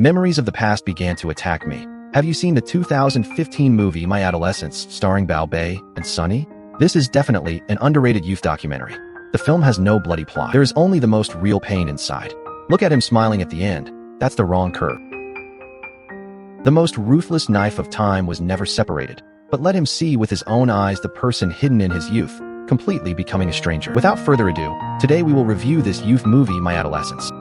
Memories of the past began to attack me. Have you seen the 2015 movie My Adolescence, starring Bao Bei and Sunny? This is definitely an underrated youth documentary. The film has no bloody plot. There is only the most real pain inside. Look at him smiling at the end. That's the wrong curve. The most ruthless knife of time was never separated, but let him see with his own eyes the person hidden in his youth, completely becoming a stranger. Without further ado, today we will review this youth movie, My Adolescence.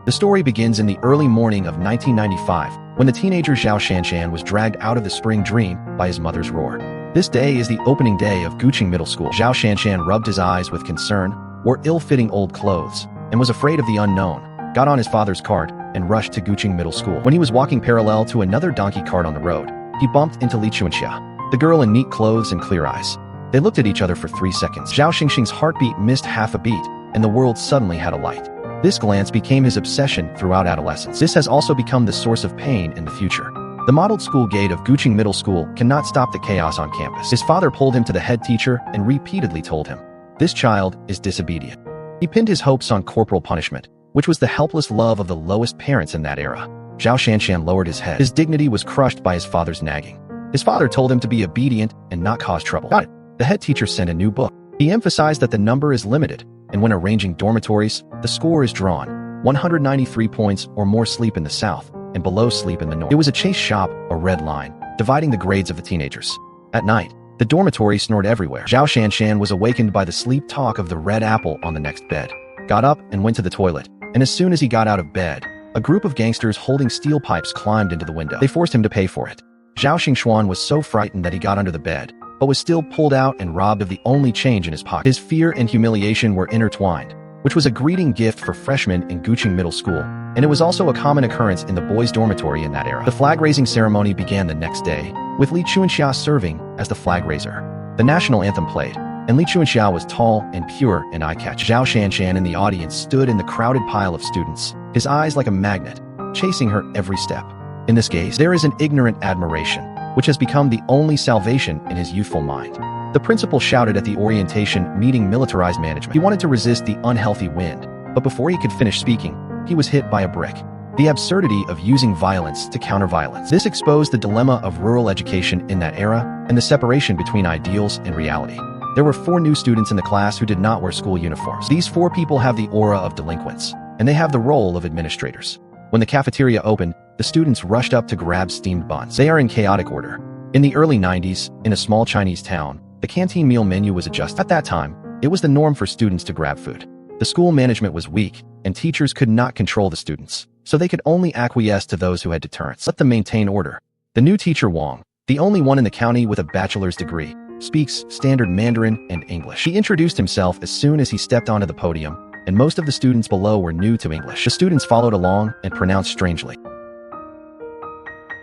The story begins in the early morning of 1995, when the teenager Zhao Shanshan was dragged out of the spring dream by his mother's roar. This day is the opening day of Guqing Middle School. Zhao Shanshan rubbed his eyes with concern, wore ill-fitting old clothes, and was afraid of the unknown, got on his father's cart, and rushed to Guqing Middle School. When he was walking parallel to another donkey cart on the road, he bumped into Li Chuanxia, the girl in neat clothes and clear eyes. They looked at each other for 3 seconds. Zhao Xingxing's heartbeat missed half a beat, and the world suddenly had a light. This glance became his obsession throughout adolescence. This has also become the source of pain in the future. The modeled school gate of Guqing Middle School cannot stop the chaos on campus. His father pulled him to the head teacher and repeatedly told him, "This child is disobedient." He pinned his hopes on corporal punishment, which was the helpless love of the lowest parents in that era. Zhao Shanshan lowered his head. His dignity was crushed by his father's nagging. His father told him to be obedient and not cause trouble. Got it. The head teacher sent a new book. He emphasized that the number is limited, and when arranging dormitories, the score is drawn. 193 points or more sleep in the south, and below sleep in the north. It was a chase shop, a red line, dividing the grades of the teenagers. At night, the dormitory snored everywhere. Zhao Shanshan was awakened by the sleep talk of the red apple on the next bed, got up and went to the toilet, and as soon as he got out of bed, a group of gangsters holding steel pipes climbed into the window. They forced him to pay for it. Zhao Xingxuan was so frightened that he got under the bed, but was still pulled out and robbed of the only change in his pocket. His fear and humiliation were intertwined, which was a greeting gift for freshmen in Guqing Middle School, and it was also a common occurrence in the boys' dormitory in that era. The flag-raising ceremony began the next day, with Li Chuanxia serving as the flag raiser. The national anthem played, and Li Chuanxia was tall and pure and eye-catching. Zhao Shanshan in the audience stood in the crowded pile of students, his eyes like a magnet, chasing her every step. In this gaze, there is an ignorant admiration, which has become the only salvation in his youthful mind. The principal shouted at the orientation meeting militarized management. He wanted to resist the unhealthy wind, but before he could finish speaking, he was hit by a brick. The absurdity of using violence to counter violence. This exposed the dilemma of rural education in that era and the separation between ideals and reality. There were 4 new students in the class who did not wear school uniforms. These 4 people have the aura of delinquents, and they have the role of administrators. When the cafeteria opened, the students rushed up to grab steamed buns. They are in chaotic order. In the early 90s, in a small Chinese town, the canteen meal menu was adjusted. At that time, it was the norm for students to grab food. The school management was weak, and teachers could not control the students, so they could only acquiesce to those who had deterrence. Let them maintain order. The new teacher Wang, the only one in the county with a bachelor's degree, speaks standard Mandarin and English. He introduced himself as soon as he stepped onto the podium, and most of the students below were new to English. The students followed along and pronounced strangely.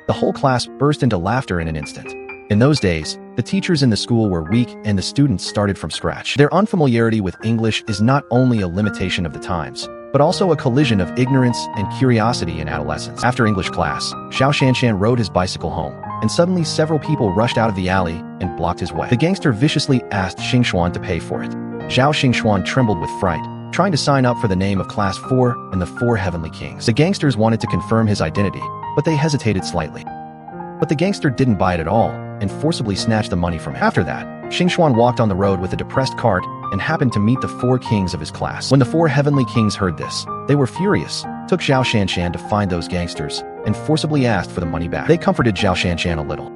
The whole class burst into laughter in an instant. In those days, the teachers in the school were weak and the students started from scratch. Their unfamiliarity with English is not only a limitation of the times, but also a collision of ignorance and curiosity in adolescence. After English class, Zhao Shanshan rode his bicycle home, and suddenly several people rushed out of the alley and blocked his way. The gangster viciously asked Xingxuan to pay for it. Zhao Xingxuan trembled with fright, trying to sign up for the name of Class 4 and the 4 Heavenly Kings. The gangsters wanted to confirm his identity, but they hesitated slightly. But the gangster didn't buy it at all, and forcibly snatched the money from him. After that, Xingxuan walked on the road with a depressed cart and happened to meet the 4 kings of his class. When the 4 Heavenly Kings heard this, they were furious, took Zhao Shanshan to find those gangsters, and forcibly asked for the money back. They comforted Zhao Shanshan a little.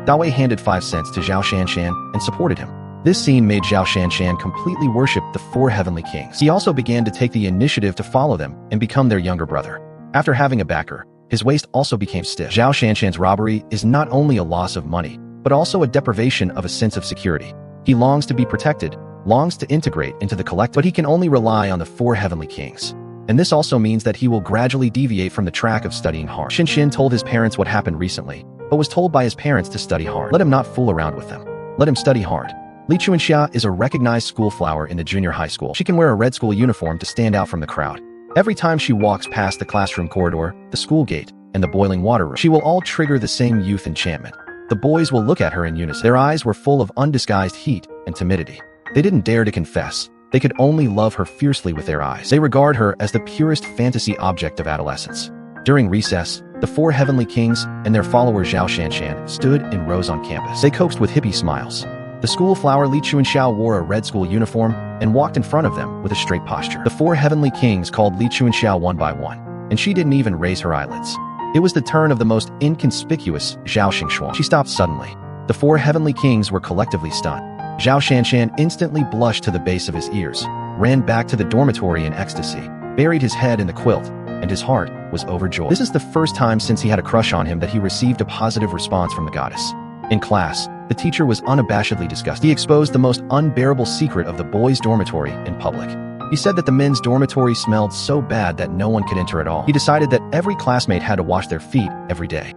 Dawei handed 5 cents to Zhao Shanshan and supported him. This scene made Zhao Shanshan completely worship the 4 Heavenly Kings. He also began to take the initiative to follow them and become their younger brother. After having a backer, his waist also became stiff. Zhao Shanshan's robbery is not only a loss of money, but also a deprivation of a sense of security. He longs to be protected, longs to integrate into the collective, but he can only rely on the 4 Heavenly Kings. And this also means that he will gradually deviate from the track of studying hard. Xinxin told his parents what happened recently, but was told by his parents to study hard. Let him not fool around with them. Let him study hard. Li Chuanxia is a recognized school flower in the junior high school. She can wear a red school uniform to stand out from the crowd. Every time she walks past the classroom corridor, the school gate, and the boiling water room, she will all trigger the same youth enchantment. The boys will look at her in unison. Their eyes were full of undisguised heat and timidity. They didn't dare to confess. They could only love her fiercely with their eyes. They regard her as the purest fantasy object of adolescence. During recess, the four heavenly kings and their follower Zhao Shanshan stood in rows on campus. They coaxed with hippie smiles. The school flower Li Chuanxiao wore a red school uniform and walked in front of them with a straight posture. The four heavenly kings called Li Chuanxiao one by one, and she didn't even raise her eyelids. It was the turn of the most inconspicuous Zhao Xingxuan. She stopped suddenly. The four heavenly kings were collectively stunned. Zhao Shanshan instantly blushed to the base of his ears, ran back to the dormitory in ecstasy, buried his head in the quilt, and his heart was overjoyed. This is the first time since he had a crush on him that he received a positive response from the goddess. In class, the teacher was unabashedly disgusted. He exposed the most unbearable secret of the boys' dormitory in public. He said that the men's dormitory smelled so bad that no one could enter at all. He decided that every classmate had to wash their feet every day.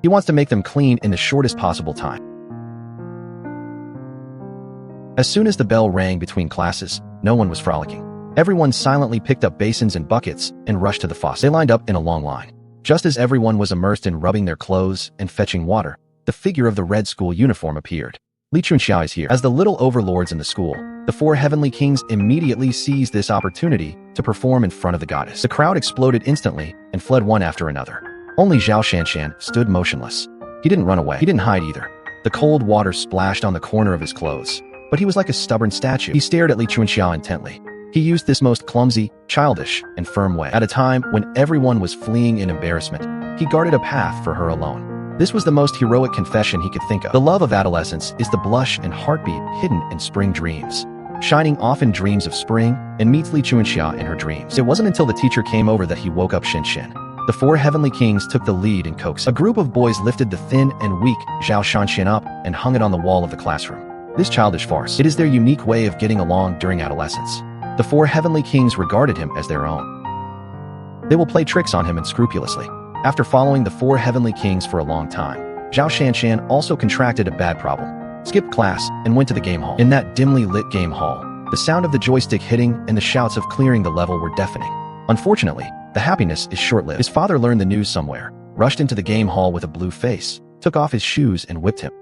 He wants to make them clean in the shortest possible time. As soon as the bell rang between classes, no one was frolicking. Everyone silently picked up basins and buckets and rushed to the faucet. They lined up in a long line. Just as everyone was immersed in rubbing their clothes and fetching water, the figure of the red school uniform appeared. Li Chunxiao is here. As the little overlords in the school, the four heavenly kings immediately seized this opportunity to perform in front of the goddess. The crowd exploded instantly and fled one after another. Only Zhao Shanshan stood motionless. He didn't run away. He didn't hide either. The cold water splashed on the corner of his clothes, but he was like a stubborn statue. He stared at Li Chunxiao intently. He used this most clumsy, childish, and firm way. At a time when everyone was fleeing in embarrassment, he guarded a path for her alone. This was the most heroic confession he could think of. The love of adolescence is the blush and heartbeat hidden in spring dreams. Shining often dreams of spring and meets Li Chuanxia in her dreams. It wasn't until the teacher came over that he woke up Shinshin. The four heavenly kings took the lead in coaxing. A group of boys lifted the thin and weak Zhao Shanshan up and hung it on the wall of the classroom. This childish farce. It is their unique way of getting along during adolescence. The four heavenly kings regarded him as their own. They will play tricks on him unscrupulously. After following the four heavenly kings for a long time, Zhao Shanshan also contracted a bad problem, skipped class, and went to the game hall. In that dimly lit game hall, the sound of the joystick hitting and the shouts of clearing the level were deafening. Unfortunately, the happiness is short-lived. His father learned the news somewhere, rushed into the game hall with a blue face, took off his shoes and whipped him.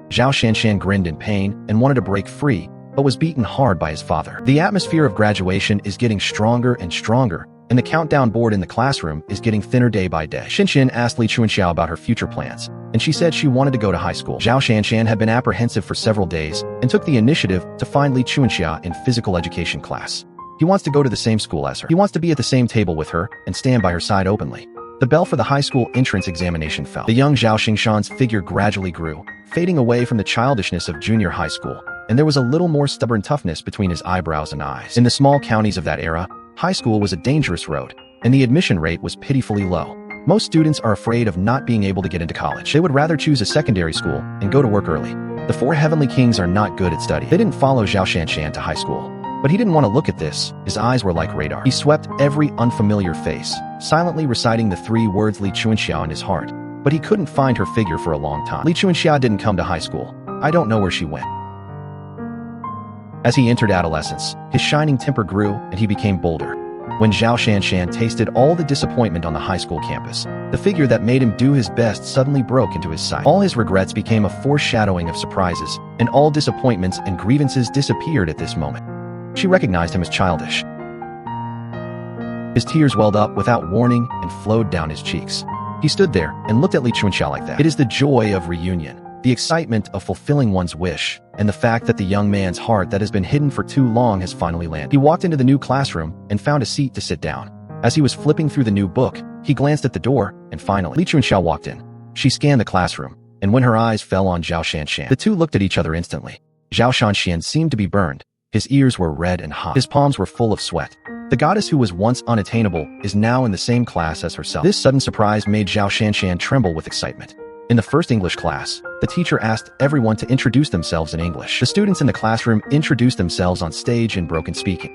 Zhao Shanshan grinned in pain and wanted to break free, but was beaten hard by his father. The atmosphere of graduation is getting stronger and stronger, and the countdown board in the classroom is getting thinner day by day. Shinshin asked Li Chuanxiao about her future plans, and she said she wanted to go to high school. Zhao Shanshan had been apprehensive for several days and took the initiative to find Li Chuanxia in physical education class. He wants to go to the same school as her. He wants to be at the same table with her and stand by her side openly. The bell for the high school entrance examination fell. The young Zhao Xingshan's figure gradually grew, fading away from the childishness of junior high school, and there was a little more stubborn toughness between his eyebrows and eyes. In the small counties of that era, high school was a dangerous road, and the admission rate was pitifully low. Most students are afraid of not being able to get into college. They would rather choose a secondary school and go to work early. The four heavenly kings are not good at study. They didn't follow Zhao Shanshan to high school. But he didn't want to look at this. His eyes were like radar. He swept every unfamiliar face, silently reciting the three words Li Chuanxia in his heart. But he couldn't find her figure for a long time. Li Chuanxia didn't come to high school. I don't know where she went. As he entered adolescence, his shining temper grew and he became bolder. When Zhao Shanshan tasted all the disappointment on the high school campus, the figure that made him do his best suddenly broke into his sight. All his regrets became a foreshadowing of surprises, and all disappointments and grievances disappeared at this moment. She recognized him as childish. His tears welled up without warning and flowed down his cheeks. He stood there and looked at Li Chuanxia like that. It is the joy of reunion, the excitement of fulfilling one's wish, and the fact that the young man's heart that has been hidden for too long has finally landed. He walked into the new classroom and found a seat to sit down. As he was flipping through the new book, he glanced at the door, and finally, Li Chuanxia walked in. She scanned the classroom, and when her eyes fell on Zhao Shanshan, the two looked at each other instantly. Zhao Shanshan seemed to be burned. His ears were red and hot. His palms were full of sweat. The goddess who was once unattainable is now in the same class as herself. This sudden surprise made Zhao Shanshan tremble with excitement. In the first English class, the teacher asked everyone to introduce themselves in English. The students in the classroom introduced themselves on stage in broken speaking.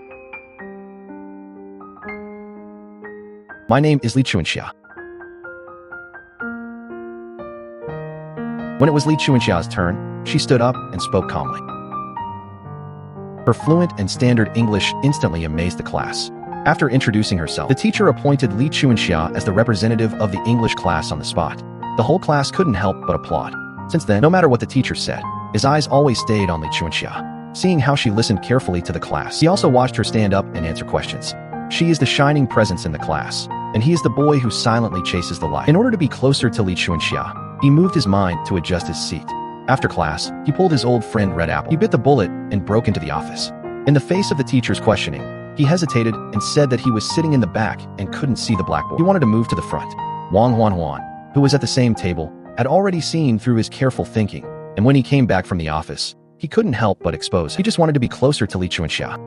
My name is Li Chuanxia. When it was Li Chuanxia's turn, she stood up and spoke calmly. Her fluent and standard English instantly amazed the class. After introducing herself, the teacher appointed Li Chuanxia as the representative of the English class on the spot. The whole class couldn't help but applaud. Since then, no matter what the teacher said, his eyes always stayed on Li Chuanxia, seeing how she listened carefully to the class. He also watched her stand up and answer questions. She is the shining presence in the class, and he is the boy who silently chases the light. In order to be closer to Li Chuanxia, he moved his mind to adjust his seat. After class, he pulled his old friend Red Apple. He bit the bullet and broke into the office. In the face of the teacher's questioning, he hesitated and said that he was sitting in the back and couldn't see the blackboard. He wanted to move to the front. Wang Huan, who was at the same table, had already seen through his careful thinking, and when he came back from the office, he couldn't help but expose. He just wanted to be closer to Li Chuanxia.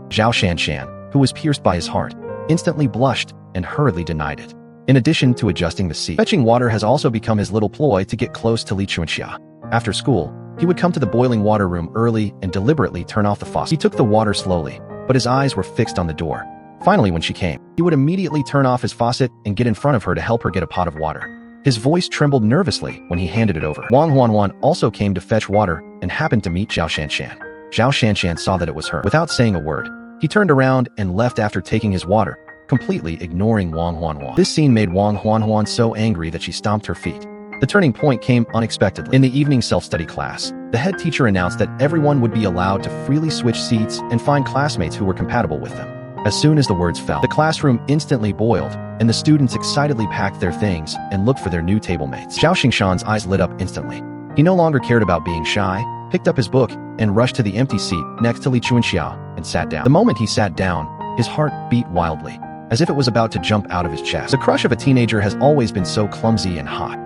Zhao Shanshan, who was pierced by his heart, instantly blushed and hurriedly denied it. In addition to adjusting the seat, fetching water has also become his little ploy to get close to Li Chuanxia. After school, he would come to the boiling water room early and deliberately turn off the faucet. He took the water slowly, but his eyes were fixed on the door. Finally, when she came, he would immediately turn off his faucet and get in front of her to help her get a pot of water. His voice trembled nervously when he handed it over. Wang Huan also came to fetch water and happened to meet Zhao Shanshan. Zhao Shanshan saw that it was her. Without saying a word, he turned around and left after taking his water, completely ignoring Wang Huan. This scene made Wang Huan so angry that she stomped her feet. The turning point came unexpectedly. In the evening self-study class, the head teacher announced that everyone would be allowed to freely switch seats and find classmates who were compatible with them. As soon as the words fell, the classroom instantly boiled, and the students excitedly packed their things and looked for their new table mates. Zhao Xingshan's eyes lit up instantly. He no longer cared about being shy, picked up his book, and rushed to the empty seat next to Li Chuanxia and sat down. The moment he sat down, his heart beat wildly, as if it was about to jump out of his chest. The crush of a teenager has always been so clumsy and hot.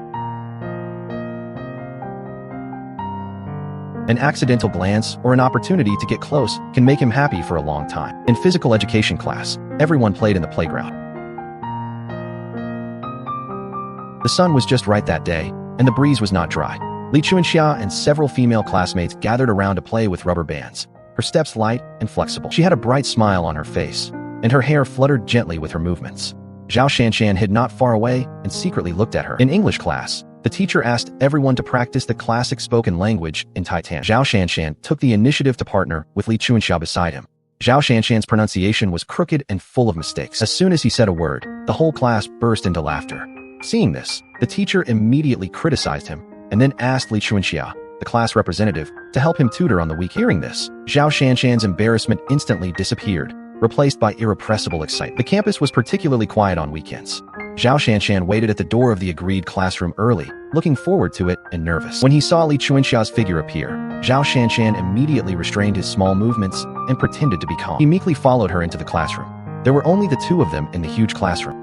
An accidental glance or an opportunity to get close can make him happy for a long time. In physical education class, everyone played in the playground. The sun was just right that day, and the breeze was not dry. Li Chuanxia and several female classmates gathered around to play with rubber bands, her steps light and flexible. She had a bright smile on her face, and her hair fluttered gently with her movements. Zhao Shanshan hid not far away and secretly looked at her. In English class, the teacher asked everyone to practice the classic spoken language in Titan. Zhao Shanshan took the initiative to partner with Li Chuanxia beside him. Zhao Shanshan's pronunciation was crooked and full of mistakes. As soon as he said a word, the whole class burst into laughter. Seeing this, the teacher immediately criticized him and then asked Li Chuanxia, the class representative, to help him tutor on the week. Hearing this, Zhao Shanshan's embarrassment instantly disappeared, replaced by irrepressible excitement. The campus was particularly quiet on weekends. Zhao Shanshan waited at the door of the agreed classroom early, looking forward to it and nervous. When he saw Li Chuanxia's figure appear, Zhao Shanshan immediately restrained his small movements and pretended to be calm. He meekly followed her into the classroom. There were only the two of them in the huge classroom.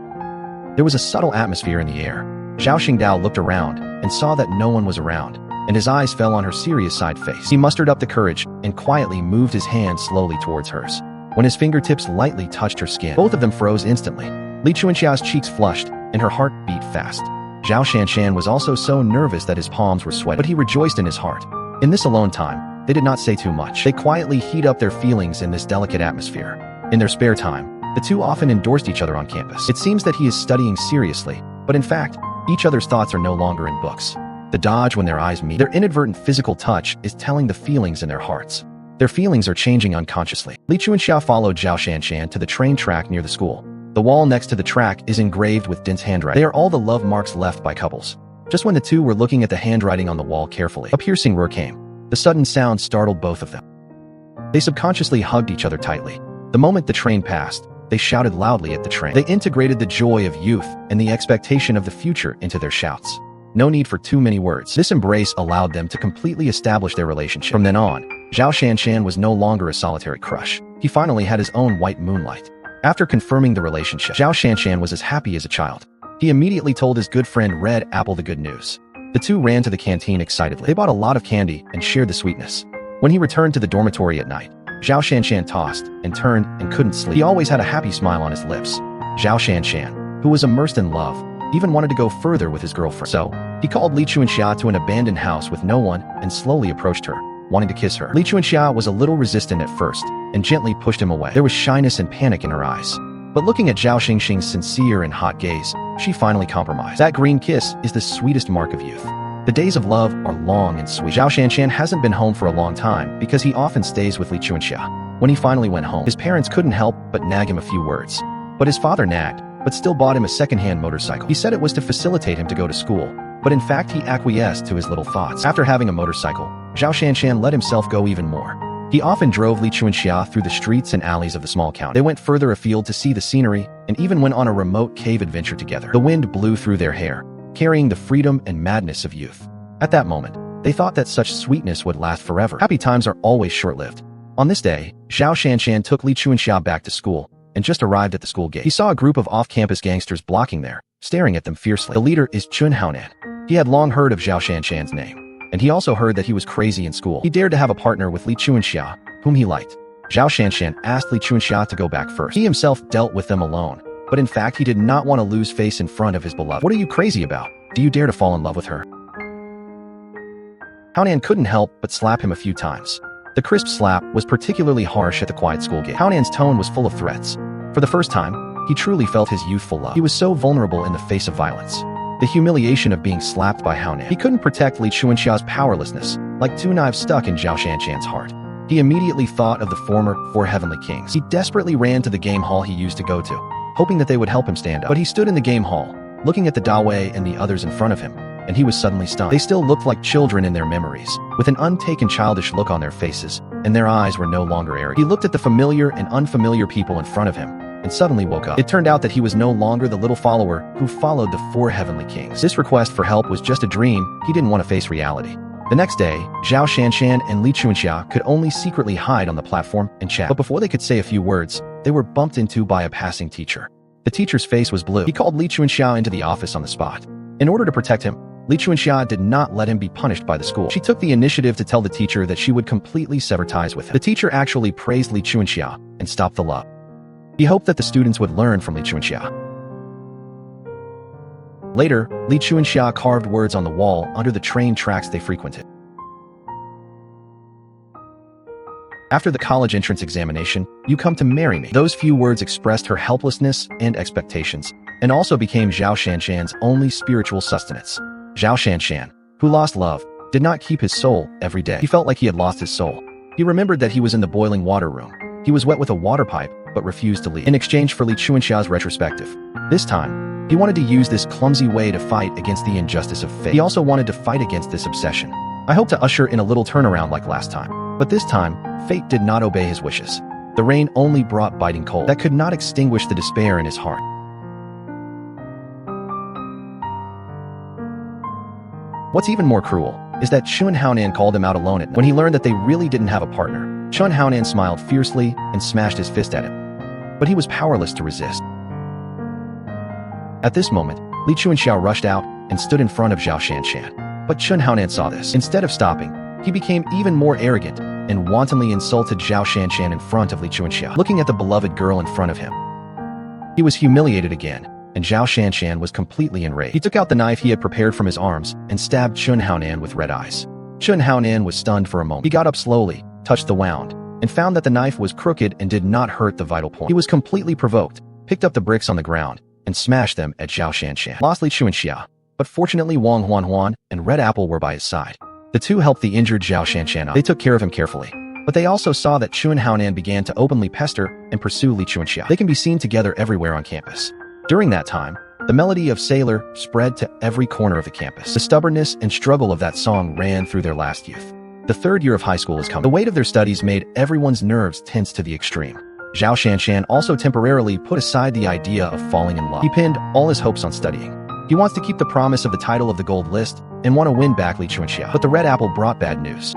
There was a subtle atmosphere in the air. Zhao Xingdao looked around and saw that no one was around, and his eyes fell on her serious side face. He mustered up the courage and quietly moved his hand slowly towards hers. When his fingertips lightly touched her skin, both of them froze instantly. Li Chuanxia's cheeks flushed, and her heart beat fast. Zhao Shanshan was also so nervous that his palms were sweaty, but he rejoiced in his heart. In this alone time, they did not say too much. They quietly heat up their feelings in this delicate atmosphere. In their spare time, the two often endorsed each other on campus. It seems that he is studying seriously, but in fact, each other's thoughts are no longer in books. They dodge when their eyes meet. Their inadvertent physical touch is telling the feelings in their hearts. Their feelings are changing unconsciously. Li Chuanxia followed Zhao Shanshan to the train track near the school. The wall next to the track is engraved with dense handwriting. They are all the love marks left by couples. Just when the two were looking at the handwriting on the wall carefully, a piercing roar came. The sudden sound startled both of them. They subconsciously hugged each other tightly. The moment the train passed, they shouted loudly at the train. They integrated the joy of youth and the expectation of the future into their shouts. No need for too many words. This embrace allowed them to completely establish their relationship. From then on, Zhao Shanshan was no longer a solitary crush. He finally had his own white moonlight. After confirming the relationship, Zhao Shanshan was as happy as a child. He immediately told his good friend Red Apple the good news. The two ran to the canteen excitedly. They bought a lot of candy and shared the sweetness. When he returned to the dormitory at night, Zhao Shanshan tossed and turned and couldn't sleep. He always had a happy smile on his lips. Zhao Shanshan, who was immersed in love, even wanted to go further with his girlfriend. So, he called Li Chuanxia to an abandoned house with no one and slowly approached her, wanting to kiss her. Li Chuanxia was a little resistant at first and gently pushed him away. There was shyness and panic in her eyes. But looking at Zhao Xingxing's sincere and hot gaze, she finally compromised. That green kiss is the sweetest mark of youth. The days of love are long and sweet. Zhao Shanshan hasn't been home for a long time because he often stays with Li Chuanxia. When he finally went home, his parents couldn't help but nag him a few words. But his father nagged, but still bought him a second-hand motorcycle. He said it was to facilitate him to go to school, but in fact he acquiesced to his little thoughts. After having a motorcycle, Zhao Shanshan let himself go even more. He often drove Li Chuanxia through the streets and alleys of the small town. They went further afield to see the scenery and even went on a remote cave adventure together. The wind blew through their hair, carrying the freedom and madness of youth. At that moment, they thought that such sweetness would last forever. Happy times are always short-lived. On this day, Zhao Shanshan took Li Chuanxia back to school and just arrived at the school gate. He saw a group of off-campus gangsters blocking there, staring at them fiercely. The leader is Chun Haonan. He had long heard of Zhao Shanshan's name, and he also heard that he was crazy in school. He dared to have a partner with Li Chuanxia, whom he liked. Zhao Shanshan asked Li Chuanxia to go back first. He himself dealt with them alone, but in fact he did not want to lose face in front of his beloved. What are you crazy about? Do you dare to fall in love with her? Haonan couldn't help but slap him a few times. The crisp slap was particularly harsh at the quiet school gate. Haonan's tone was full of threats. For the first time, he truly felt his youthful love. He was so vulnerable in the face of violence. The humiliation of being slapped by Haonan. He couldn't protect Li Chuanxia's powerlessness, like two knives stuck in Zhao Shanshan's heart. He immediately thought of the former four heavenly kings. He desperately ran to the game hall he used to go to, hoping that they would help him stand up. But he stood in the game hall, looking at the Dawei and the others in front of him, and he was suddenly stunned. They still looked like children in their memories, with an untaken childish look on their faces, and their eyes were no longer airy. He looked at the familiar and unfamiliar people in front of him, and suddenly woke up. It turned out that he was no longer the little follower who followed the four heavenly kings. This request for help was just a dream. He didn't want to face reality. The next day, Zhao Shanshan and Li Chuanxia could only secretly hide on the platform and chat. But before they could say a few words, they were bumped into by a passing teacher. The teacher's face was blue. He called Li Chuanxia into the office on the spot. In order to protect him, Li Chuanxia did not let him be punished by the school. She took the initiative to tell the teacher that she would completely sever ties with him. The teacher actually praised Li Chuanxia and stopped the love. He hoped that the students would learn from Li Chuanxia. Later, Li Chuanxia carved words on the wall under the train tracks they frequented. After the college entrance examination, you come to marry me. Those few words expressed her helplessness and expectations, and also became Zhao Shanshan's only spiritual sustenance. Zhao Shanshan, who lost love, did not keep his soul every day. He felt like he had lost his soul. He remembered that he was in the boiling water room. He was wet with a water pipe, but refused to leave. In exchange for Li Chuanxia's retrospective, this time, he wanted to use this clumsy way to fight against the injustice of fate. He also wanted to fight against this obsession. I hope to usher in a little turnaround like last time. But this time, fate did not obey his wishes. The rain only brought biting cold that could not extinguish the despair in his heart. What's even more cruel is that Chun Haonan called him out alone at night. When he learned that they really didn't have a partner, Chun Haonan smiled fiercely and smashed his fist at him. But he was powerless to resist. At this moment, Li Chuanxia rushed out and stood in front of Zhao Shanshan. But Chun Haonan saw this. Instead of stopping, he became even more arrogant and wantonly insulted Zhao Shanshan in front of Li Chuanxia. Looking at the beloved girl in front of him, he was humiliated again, and Zhao Shanshan was completely enraged. He took out the knife he had prepared from his arms and stabbed Chun Haonan with red eyes. Chun Haonan was stunned for a moment. He got up slowly, touched the wound, and found that the knife was crooked and did not hurt the vital point. He was completely provoked, picked up the bricks on the ground, and smashed them at Zhao Shanshan. Lost Li Chuanxia, but fortunately Wang Huan and Red Apple were by his side. The two helped the injured Zhao Shanshan up. They took care of him carefully, but they also saw that Chun Haonan began to openly pester and pursue Li Chuanxia. They can be seen together everywhere on campus. During that time, the melody of Sailor spread to every corner of the campus. The stubbornness and struggle of that song ran through their last youth. The third year of high school is coming. The weight of their studies made everyone's nerves tense to the extreme. Zhao Shanshan also temporarily put aside the idea of falling in love. He pinned all his hopes on studying. He wants to keep the promise of the title of the gold list and want to win back Li Chuanxia. But the Red Apple brought bad news.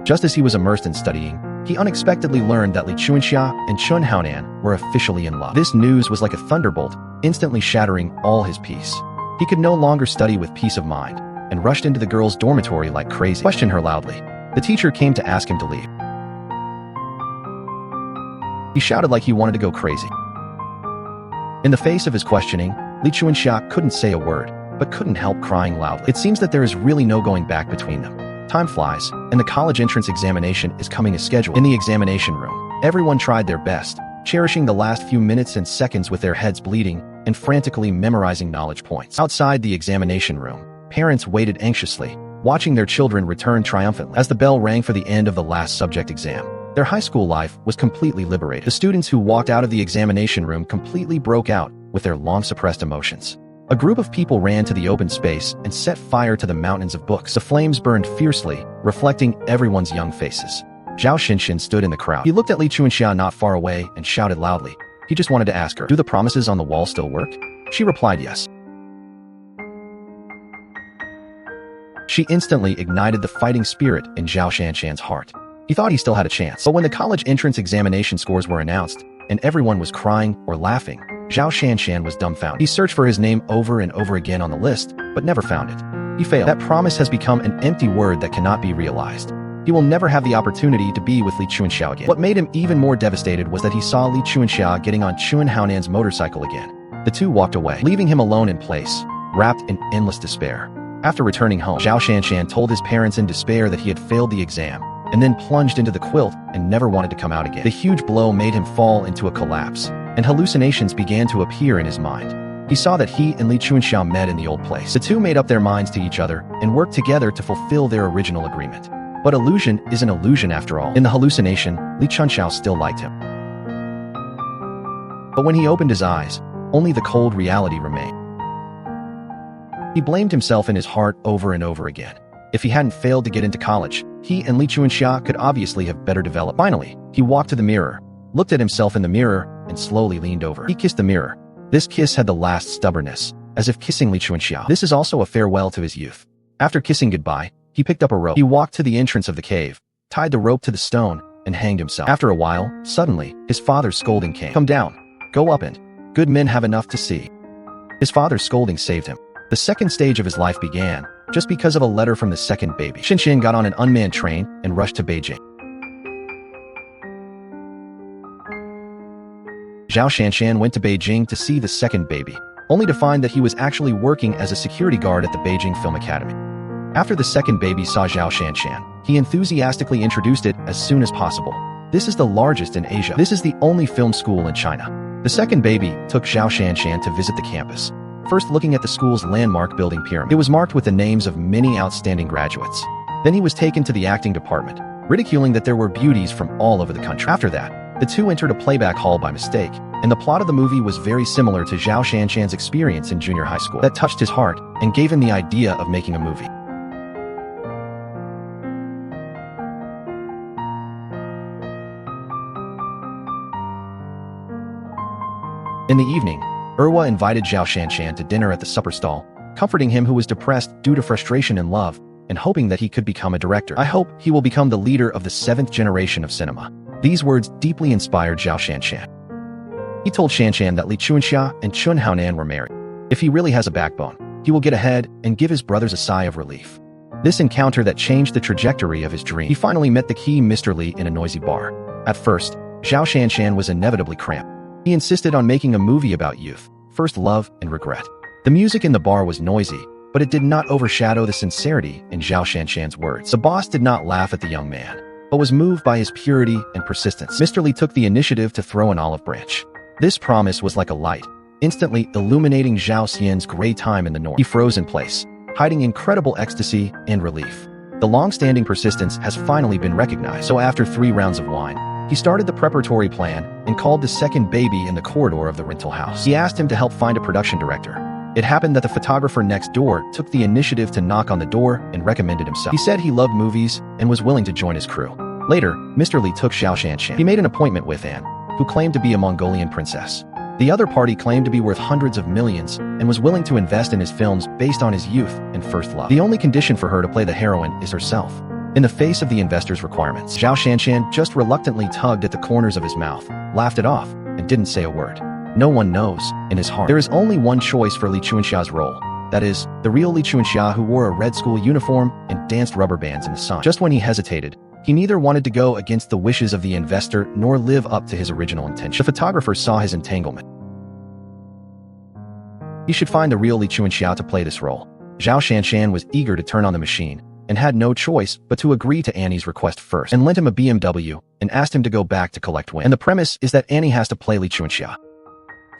Just as he was immersed in studying, he unexpectedly learned that Li Chuanxia and Chun Haonan were officially in love. This news was like a thunderbolt, instantly shattering all his peace. He could no longer study with peace of mind, and rushed into the girl's dormitory like crazy. Questioned her loudly. The teacher came to ask him to leave. He shouted like he wanted to go crazy. In the face of his questioning, Li Chuanxia couldn't say a word, but couldn't help crying loudly. It seems that there is really no going back between them. Time flies, and the college entrance examination is coming as scheduled. In the examination room, everyone tried their best, cherishing the last few minutes and seconds with their heads bleeding and frantically memorizing knowledge points. Outside the examination room, parents waited anxiously, watching their children return triumphantly. As the bell rang for the end of the last subject exam, their high school life was completely liberated. The students who walked out of the examination room completely broke out with their long-suppressed emotions. A group of people ran to the open space and set fire to the mountains of books. The flames burned fiercely, reflecting everyone's young faces. Zhao Xinshin stood in the crowd. He looked at Li Chuanxia not far away and shouted loudly. He just wanted to ask her, "Do the promises on the wall still work?" She replied yes. She instantly ignited the fighting spirit in Zhao Xinshan's heart. He thought he still had a chance. But when the college entrance examination scores were announced, and everyone was crying or laughing, Zhao Xinshan was dumbfounded. He searched for his name over and over again on the list, but never found it. He failed. That promise has become an empty word that cannot be realized. He will never have the opportunity to be with Li Chuanxia again. What made him even more devastated was that he saw Li Chuanxia getting on Chuan Haonan's motorcycle again. The two walked away, leaving him alone in place, wrapped in endless despair. After returning home, Zhao Xinshan told his parents in despair that he had failed the exam, and then plunged into the quilt and never wanted to come out again. The huge blow made him fall into a collapse, and hallucinations began to appear in his mind. He saw that he and Li Chuanxia met in the old place. The two made up their minds to each other and worked together to fulfill their original agreement. But illusion is an illusion after all. In the hallucination, Li Chuanxia still liked him. But when he opened his eyes, only the cold reality remained. He blamed himself in his heart over and over again. If he hadn't failed to get into college, he and Li Chuanxia could obviously have better developed. Finally, he walked to the mirror, looked at himself in the mirror, and slowly leaned over. He kissed the mirror. This kiss had the last stubbornness, as if kissing Li Chuanxia. This is also a farewell to his youth. After kissing goodbye, he picked up a rope. He walked to the entrance of the cave, tied the rope to the stone, and hanged himself. After a while, suddenly, his father's scolding came. "Come down. Go up and good men have enough to see." His father's scolding saved him. The second stage of his life began, just because of a letter from the second baby. Xinshin got on an unmanned train and rushed to Beijing. Zhao Xinshan went to Beijing to see the second baby, only to find that he was actually working as a security guard at the Beijing Film Academy. After the second baby saw Zhao Xinshan, he enthusiastically introduced it as soon as possible. "This is the largest in Asia. This is the only film school in China." The second baby took Zhao Xinshan to visit the campus, first looking at the school's landmark building pyramid. It was marked with the names of many outstanding graduates. Then he was taken to the acting department, ridiculing that there were beauties from all over the country. After that, the two entered a playback hall by mistake, and the plot of the movie was very similar to Zhao Xinshan's experience in junior high school. That touched his heart and gave him the idea of making a movie. In the evening, Erwa invited Zhao Xinshan to dinner at the supper stall, comforting him who was depressed due to frustration in love, and hoping that he could become a director. "I hope he will become the leader of the 7th generation of cinema." These words deeply inspired Zhao Xinshan. He told Xinshan that Li Chuanxia and Chuan Haonan were married. If he really has a backbone, he will get ahead and give his brothers a sigh of relief. This encounter that changed the trajectory of his dream. He finally met the key Mr. Li in a noisy bar. At first, Zhao Xinshan was inevitably cramped. He insisted on making a movie about youth, first love, and regret. The music in the bar was noisy, but it did not overshadow the sincerity in Zhao Xinshan's words. The boss did not laugh at the young man, but was moved by his purity and persistence. Mr. Li took the initiative to throw an olive branch. This promise was like a light, instantly illuminating Zhao Xian's gray time in the north. He froze in place, hiding incredible ecstasy and relief. The long-standing persistence has finally been recognized. So after 3 rounds of wine, he started the preparatory plan and called the second baby in the corridor of the rental house. He asked him to help find a production director. It happened that the photographer next door took the initiative to knock on the door and recommended himself. He said he loved movies and was willing to join his crew. Later, Mr. Li took Zhao Xinshan. He made an appointment with Anne, who claimed to be a Mongolian princess. The other party claimed to be worth hundreds of millions and was willing to invest in his films based on his youth and first love. The only condition for her to play the heroine is herself. In the face of the investors' requirements, Zhao Xinshan just reluctantly tugged at the corners of his mouth, laughed it off, and didn't say a word. No one knows, in his heart. There is only one choice for Li Chuanxia's role. That is, the real Li Chuanxia who wore a red school uniform and danced rubber bands in the sun. Just when he hesitated, he neither wanted to go against the wishes of the investor nor live up to his original intention. The photographer saw his entanglement. He should find the real Li Chuanxia to play this role. Zhao Xinshan was eager to turn on the machine, and had no choice but to agree to Annie's request first, and lent him a BMW and asked him to go back to collect wind. And the premise is that Annie has to play Li Chuanxia.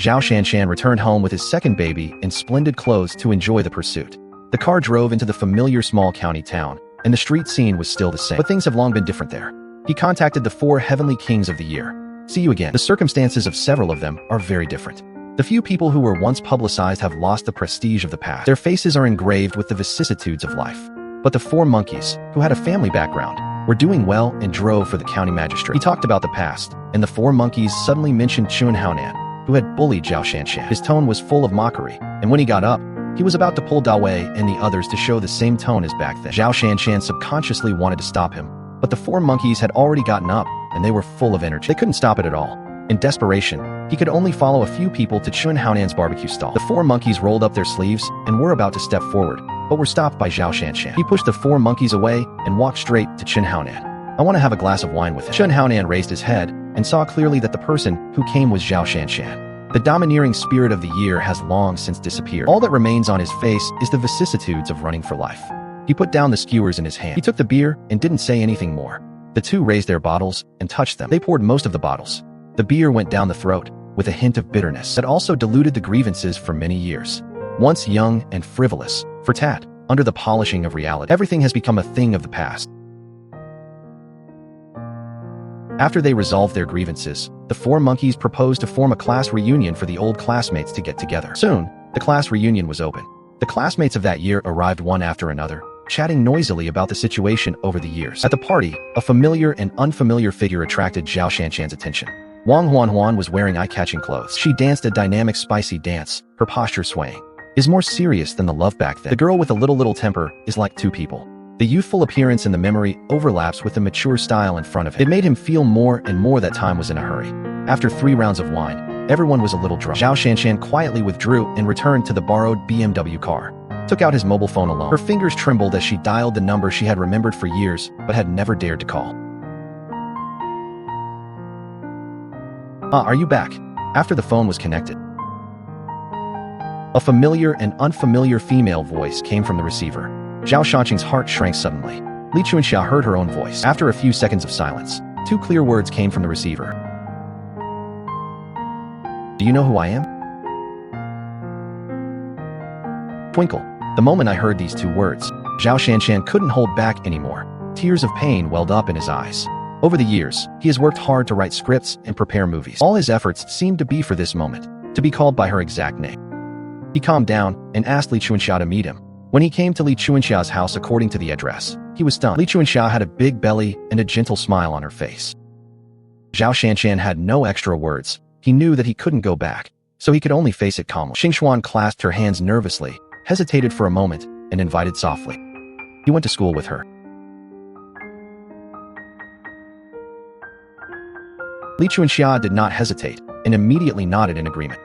Zhao Xinshan returned home with his second baby in splendid clothes to enjoy the pursuit. The car drove into the familiar small county town, and the street scene was still the same. But things have long been different there. He contacted the 4 heavenly kings of the year. See you again. The circumstances of several of them are very different. The few people who were once publicized have lost the prestige of the past. Their faces are engraved with the vicissitudes of life. But the 4 monkeys, who had a family background, were doing well and drove for the county magistrate. He talked about the past, and the four monkeys suddenly mentioned Chun Haonan, who had bullied Zhao Shanshan. His tone was full of mockery, and when he got up, he was about to pull Da Wei and the others to show the same tone as back then. Zhao Shanshan subconsciously wanted to stop him, but the four monkeys had already gotten up, and they were full of energy. They couldn't stop it at all. In desperation, he could only follow a few people to Chun Haonan's barbecue stall. The four monkeys rolled up their sleeves and were about to step forward, but were stopped by Zhao Shanshan. He pushed the four monkeys away and walked straight to Chun Haonan. "I want to have a glass of wine with him." Chun Haonan raised his head and saw clearly that the person who came was Zhao Shanshan. The domineering spirit of the year has long since disappeared. All that remains on his face is the vicissitudes of running for life. He put down the skewers in his hand. He took the beer and didn't say anything more. The two raised their bottles and touched them. They poured most of the bottles. The beer went down the throat with a hint of bitterness that also diluted the grievances for many years. Once young and frivolous, for Tat, under the polishing of reality, everything has become a thing of the past. After they resolved their grievances, the four monkeys proposed to form a class reunion for the old classmates to get together. Soon, the class reunion was open. The classmates of that year arrived one after another, chatting noisily about the situation over the years. At the party, a familiar and unfamiliar figure attracted Zhao Shanshan's attention. Wang Huan was wearing eye-catching clothes. She danced a dynamic, spicy dance, her posture swaying. Is more serious than the love back then. The girl with a little temper is like two people. The youthful appearance in the memory overlaps with the mature style in front of him. It made him feel more and more that time was in a hurry. After 3 rounds of wine, everyone was a little drunk. Zhao Shanshan quietly withdrew and returned to the borrowed BMW car. Took out his mobile phone alone. Her fingers trembled as she dialed the number she had remembered for years but had never dared to call. Are you back?" After the phone was connected, a familiar and unfamiliar female voice came from the receiver. Zhao Shanqing's heart shrank suddenly. Li Chunxia heard her own voice. After a few seconds of silence, 2 clear words came from the receiver. "Do you know who I am?" Twinkle. The moment I heard these 2 words, Zhao Shanshan couldn't hold back anymore. Tears of pain welled up in his eyes. Over the years, he has worked hard to write scripts and prepare movies. All his efforts seemed to be for this moment, to be called by her exact name. He calmed down and asked Li Chunxia to meet him. When he came to Li Chunxia's house according to the address, he was stunned. Li Chunxia had a big belly and a gentle smile on her face. Zhao Shanshan had no extra words. He knew that he couldn't go back, so he could only face it calmly. Xingxuan clasped her hands nervously, hesitated for a moment, and invited softly. He went to school with her. Li Chunxia did not hesitate and immediately nodded in agreement.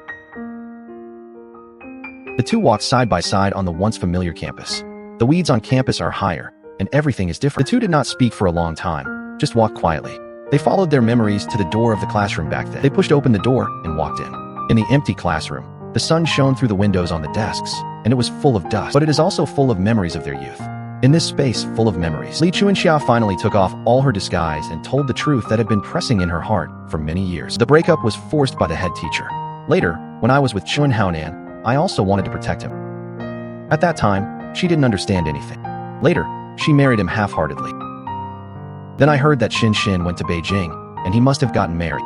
The two walked side by side on the once familiar campus. The weeds on campus are higher, and everything is different. The two did not speak for a long time, just walked quietly. They followed their memories to the door of the classroom back then. They pushed open the door and walked in. In the empty classroom, the sun shone through the windows on the desks, and it was full of dust, but it is also full of memories of their youth. In this space full of memories, Li Chunxia finally took off all her disguise and told the truth that had been pressing in her heart for many years. The breakup was forced by the head teacher. Later, when I was with Chun Haonan, I also wanted to protect him. At that time, she didn't understand anything. Later, she married him half-heartedly. Then I heard that Xin went to Beijing, and he must have gotten married.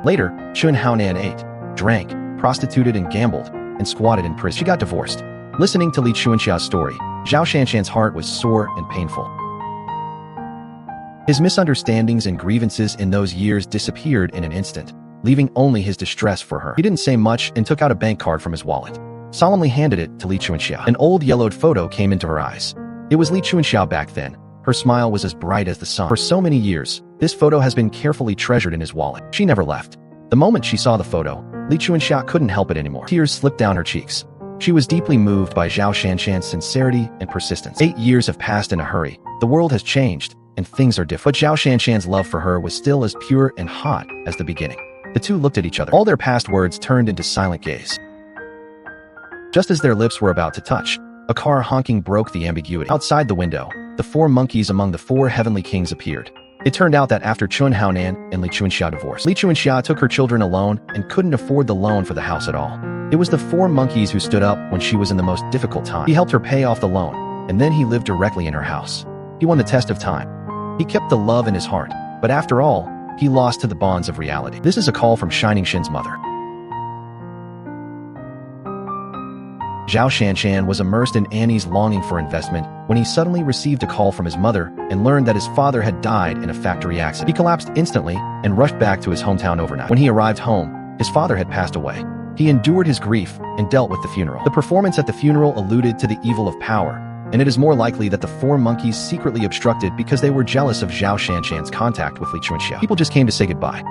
Later, Chun Haonan ate, drank, prostituted and gambled, and squatted in prison. She got divorced. Listening to Li Chunxia's story, Zhao Shanshan's heart was sore and painful. His misunderstandings and grievances in those years disappeared in an instant, leaving only his distress for her. He didn't say much and took out a bank card from his wallet. Solemnly handed it to Li Chunxia. An old yellowed photo came into her eyes. It was Li Chunxia back then. Her smile was as bright as the sun. For so many years, this photo has been carefully treasured in his wallet. She never left. The moment she saw the photo, Li Chunxia couldn't help it anymore. Tears slipped down her cheeks. She was deeply moved by Zhao Shanshan's sincerity and persistence. 8 years have passed in a hurry. The world has changed, and things are different. But Zhao Shanshan's love for her was still as pure and hot as the beginning. The two looked at each other. All their past words turned into silent gaze. Just as their lips were about to touch, a car honking broke the ambiguity. Outside the window, the 4 monkeys among the 4 heavenly kings appeared. It turned out that after Chun Haonan and Li Chunxia divorced, Li Chunxia took her children alone and couldn't afford the loan for the house at all. It was the 4 monkeys who stood up when she was in the most difficult time. He helped her pay off the loan, and then he lived directly in her house. He won the test of time. He kept the love in his heart, but after all, he lost to the bonds of reality. This is a call from Shining Shin's mother. Zhao Shanshan was immersed in Annie's longing for investment when he suddenly received a call from his mother and learned that his father had died in a factory accident. He collapsed instantly and rushed back to his hometown overnight. When he arrived home, his father had passed away. He endured his grief and dealt with the funeral. The performance at the funeral alluded to the evil of power, and it is more likely that the four monkeys secretly obstructed because they were jealous of Zhao Shanshan's contact with Li Chuanxia. People just came to say goodbye.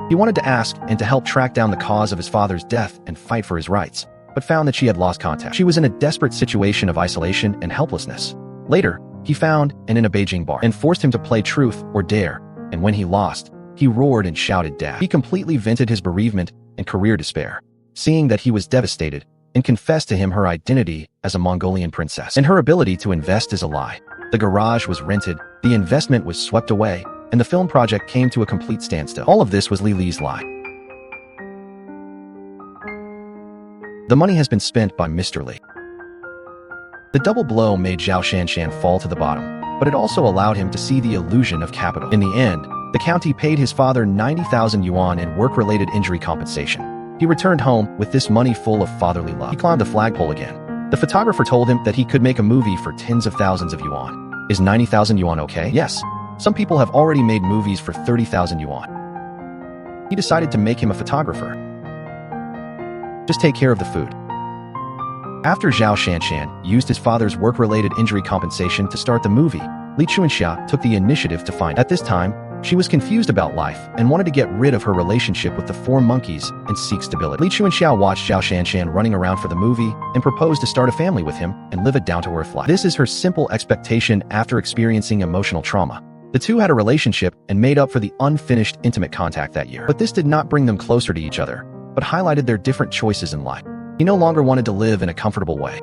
He wanted to ask and to help track down the cause of his father's death and fight for his rights, but found that she had lost contact. She was in a desperate situation of isolation and helplessness. Later, he found and in a Beijing bar and forced him to play truth or dare, and when he lost, he roared and shouted "Dad." He completely vented his bereavement and career despair, seeing that he was devastated, and confessed to him her identity as a Mongolian princess. And her ability to invest is a lie. The garage was rented, the investment was swept away, and the film project came to a complete standstill. All of this was Li Li's lie. The money has been spent by Mr. Li. The double blow made Zhao Shanshan fall to the bottom, but it also allowed him to see the illusion of capital. In the end, the county paid his father 90,000 yuan in work-related injury compensation. He returned home with this money full of fatherly love. He climbed the flagpole again. The photographer told him that he could make a movie for tens of thousands of yuan. Is 90,000 yuan okay? Yes. Some people have already made movies for 30,000 yuan. He decided to make him a photographer. Just take care of the food. After Zhao Shanshan used his father's work-related injury compensation to start the movie, Li Chuanxia took the initiative to find. At this time, she was confused about life and wanted to get rid of her relationship with the four monkeys and seek stability. Li Chuanxia watched Zhao Shanshan running around for the movie and proposed to start a family with him and live a down-to-earth life. This is her simple expectation after experiencing emotional trauma. The two had a relationship and made up for the unfinished intimate contact that year. But this did not bring them closer to each other, but highlighted their different choices in life. He no longer wanted to live in a comfortable way.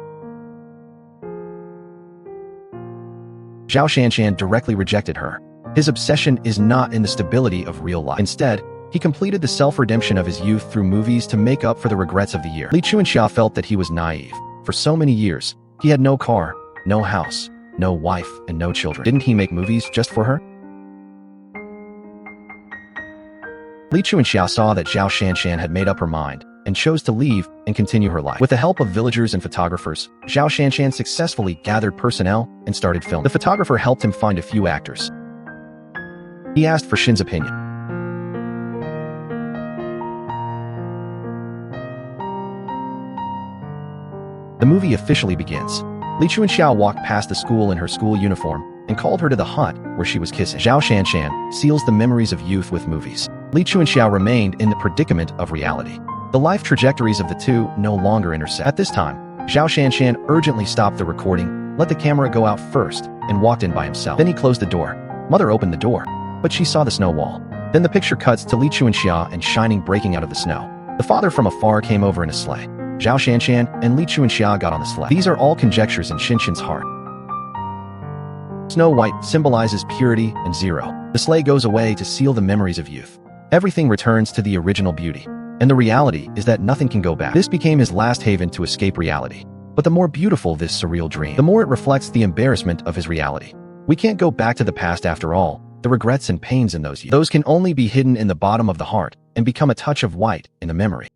Zhao Shanshan directly rejected her. His obsession is not in the stability of real life. Instead, he completed the self-redemption of his youth through movies to make up for the regrets of the year. Li Chuanxia felt that he was naive. For so many years, he had no car, no house, no wife, and no children. Didn't he make movies just for her? Li Chuanxia saw that Zhao Shanshan had made up her mind and chose to leave and continue her life. With the help of villagers and photographers, Zhao Shanshan successfully gathered personnel and started filming. The photographer helped him find a few actors. He asked for Shin's opinion. The movie officially begins. Li Chuanxia walked past the school in her school uniform and called her to the hut where she was kissing. Zhao Shanshan seals the memories of youth with movies. Li Chuanxia remained in the predicament of reality. The life trajectories of the two no longer intersect. At this time, Zhao Shanshan urgently stopped the recording, let the camera go out first, and walked in by himself. Then he closed the door. Mother opened the door, but she saw the snow wall. Then the picture cuts to Li Chuanxia and Shining breaking out of the snow. The father from afar came over in a sleigh. Zhao Shanshan and Li Chuanxia got on the sleigh. These are all conjectures in Shinshin's heart. Snow White symbolizes purity and zero. The sleigh goes away to seal the memories of youth. Everything returns to the original beauty. And the reality is that nothing can go back. This became his last haven to escape reality. But the more beautiful this surreal dream, the more it reflects the embarrassment of his reality. We can't go back to the past after all. The regrets and pains in those years. Those can only be hidden in the bottom of the heart and become a touch of white in the memory.